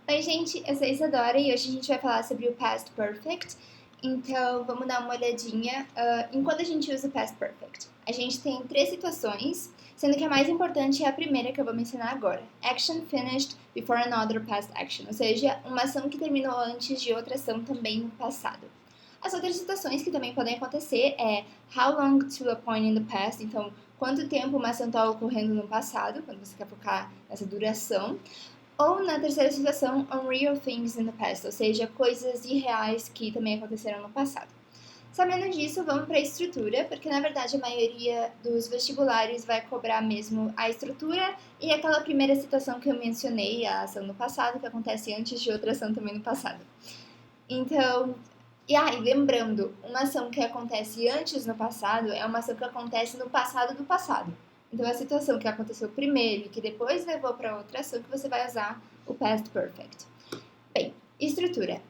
Oi, gente, eu sou a Isadora e hoje a gente vai falar sobre o Past Perfect. Então, vamos dar uma olhadinha enquanto a gente usa o Past Perfect. A gente tem três situações, sendo que a mais importante é a primeira que eu vou mencionar agora. Action finished before another past action, ou seja, uma ação que terminou antes de outra ação também no passado. As outras situações que também podem acontecer é how long to a point in the past, então quanto tempo uma ação está ocorrendo no passado, quando você quer focar nessa duração. Ou na terceira situação, unreal things in the past, ou seja, coisas irreais que também aconteceram no passado. Sabendo disso, vamos para a estrutura, porque na verdade a maioria dos vestibulares vai cobrar mesmo a estrutura e aquela primeira situação que eu mencionei, a ação no passado, que acontece antes de outra ação também no passado. Então, e lembrando, uma ação que acontece antes no passado é uma ação que acontece no passado do passado. Então, a situação que aconteceu primeiro e que depois levou para outra ação que você vai usar o past perfect. Bem, estrutura.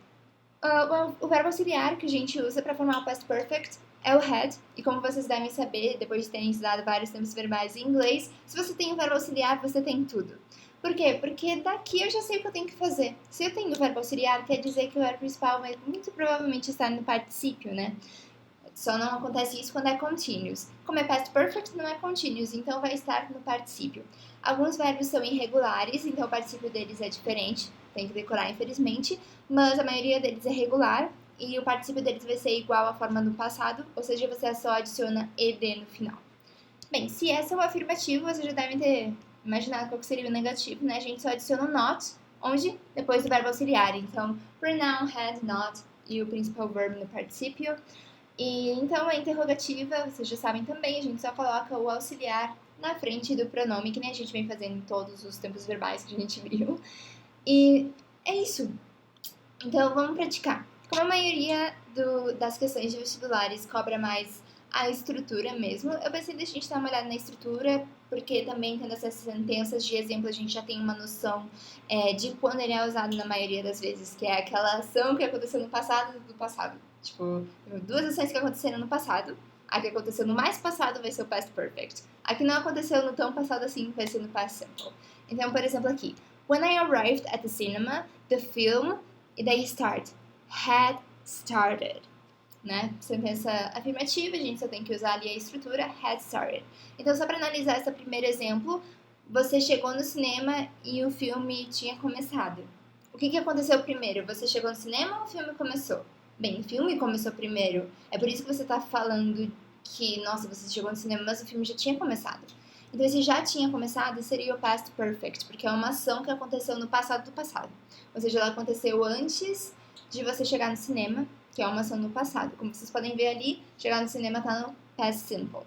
O verbo auxiliar que a gente usa para formar o past perfect é o had, e como vocês devem saber, depois de terem estudado vários tempos verbais em inglês, se você tem o verbo auxiliar, você tem tudo. Por quê? Porque daqui eu já sei o que eu tenho que fazer. Se eu tenho o verbo auxiliar, quer dizer que o verbo principal vai muito provavelmente estar no particípio, né? Só não acontece isso quando é continuous. Como é past perfect, não é continuous, então vai estar no particípio. Alguns verbos são irregulares, então o particípio deles é diferente, tem que decorar infelizmente, mas a maioria deles é regular e o particípio deles vai ser igual à forma do passado, ou seja, você só adiciona ed no final. Bem, se essa é o afirmativo, vocês já devem ter imaginado qual seria o negativo, né? A gente só adiciona o not, onde? Depois do verbo auxiliar. Então, pronoun, had, not e o principal verbo no particípio. E então a interrogativa, vocês já sabem também, a gente só coloca o auxiliar na frente do pronome, que nem a gente vem fazendo em todos os tempos verbais que a gente viu. E é isso. Então vamos praticar. Como a maioria das questões de vestibulares cobra mais a estrutura mesmo, eu pensei da gente dar uma olhada na estrutura, porque também tendo essas sentenças de exemplo a gente já tem uma noção de quando ele é usado na maioria das vezes, que é aquela ação que aconteceu no passado do passado. Tipo, duas ações que aconteceram no passado, a que aconteceu no mais passado vai ser o past perfect. A que não aconteceu no tão passado assim vai ser no past simple. Então, por exemplo aqui, when I arrived at the cinema, the film e daí start. Had started. Né? Sentença afirmativa, a gente só tem que usar ali a estrutura had started. Então, só para analisar esse primeiro exemplo, você chegou no cinema e o filme tinha começado. O que aconteceu primeiro? Você chegou no cinema ou o filme começou? Bem, o filme começou primeiro. É por isso que você está falando que, nossa, você chegou no cinema, mas o filme já tinha começado. Então, se já tinha começado, seria o past perfect, porque é uma ação que aconteceu no passado do passado. Ou seja, ela aconteceu antes de você chegar no cinema, que é uma ação no passado. Como vocês podem ver ali, chegar no cinema está no past simple.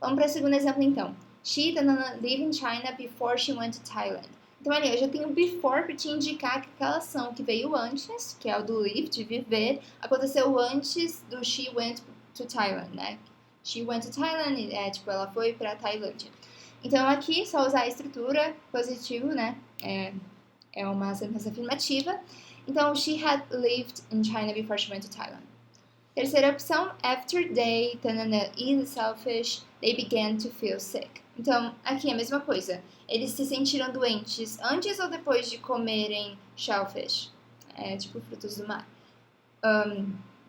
Vamos para o segundo exemplo, então. She did not live in China before she went to Thailand. Então, ali, eu já tenho before para te indicar que aquela ação que veio antes, que é o do live, de viver, aconteceu antes do she went to Thailand, né? She went to Thailand, ela foi para a Tailândia. Então, aqui, só usar a estrutura positivo, né? É uma sentença afirmativa. Então, she had lived in China before she went to Thailand. Terceira opção, after they eat selfish, they began to feel sick. Então, aqui é a mesma coisa. Eles se sentiram doentes antes ou depois de comerem shellfish? Tipo frutos do mar.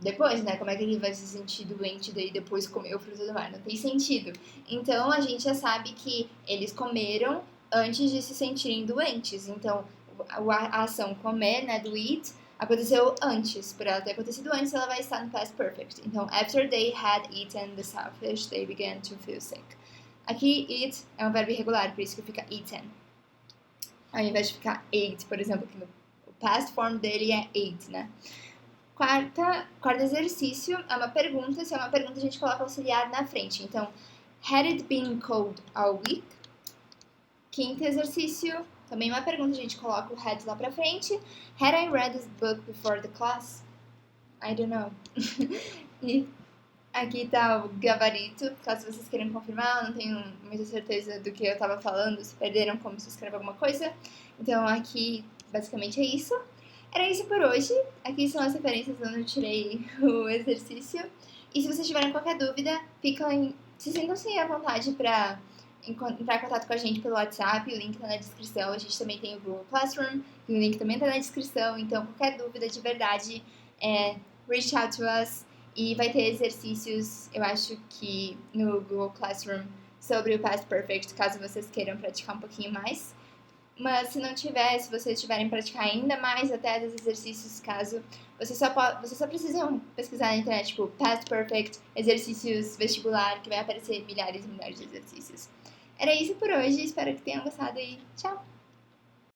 Depois, né? Como é que ele vai se sentir doente daí depois comer o fruto do mar? Não tem sentido. Então, a gente já sabe que eles comeram antes de se sentirem doentes. Então, a ação comer, né, do eat, aconteceu antes. Por ela ter acontecido antes, ela vai estar no past perfect. Então, after they had eaten the shellfish, they began to feel sick. Aqui, eat é um verbo irregular, por isso que fica eaten. Ao invés de ficar ate, por exemplo, que o past form dele é ate, né? Quarto exercício é uma pergunta. Se é uma pergunta, a gente coloca auxiliar na frente. Então, had it been cold all week? Quinto exercício, também uma pergunta, a gente coloca o had lá pra frente. Had I read this book before the class? I don't know. E aqui tá o gabarito, caso vocês queiram confirmar, eu não tenho muita certeza do que eu tava falando, se perderam como se escreve alguma coisa. Então aqui, basicamente é isso. Era isso por hoje. Aqui são as referências onde eu tirei o exercício. E se vocês tiverem qualquer dúvida, se sintam-se à vontade para entrar em contato com a gente pelo WhatsApp, o link tá na descrição. A gente também tem o Google Classroom, o link também tá na descrição. Então, qualquer dúvida de verdade, reach out to us. E vai ter exercícios, eu acho que no Google Classroom, sobre o Past Perfect, caso vocês queiram praticar um pouquinho mais. Mas se não tiver, se vocês tiverem praticar ainda mais até dos exercícios, caso vocês só precisam pesquisar na internet, tipo, Past Perfect, exercícios vestibular, que vai aparecer milhares e milhares de exercícios. Era isso por hoje, espero que tenham gostado e tchau!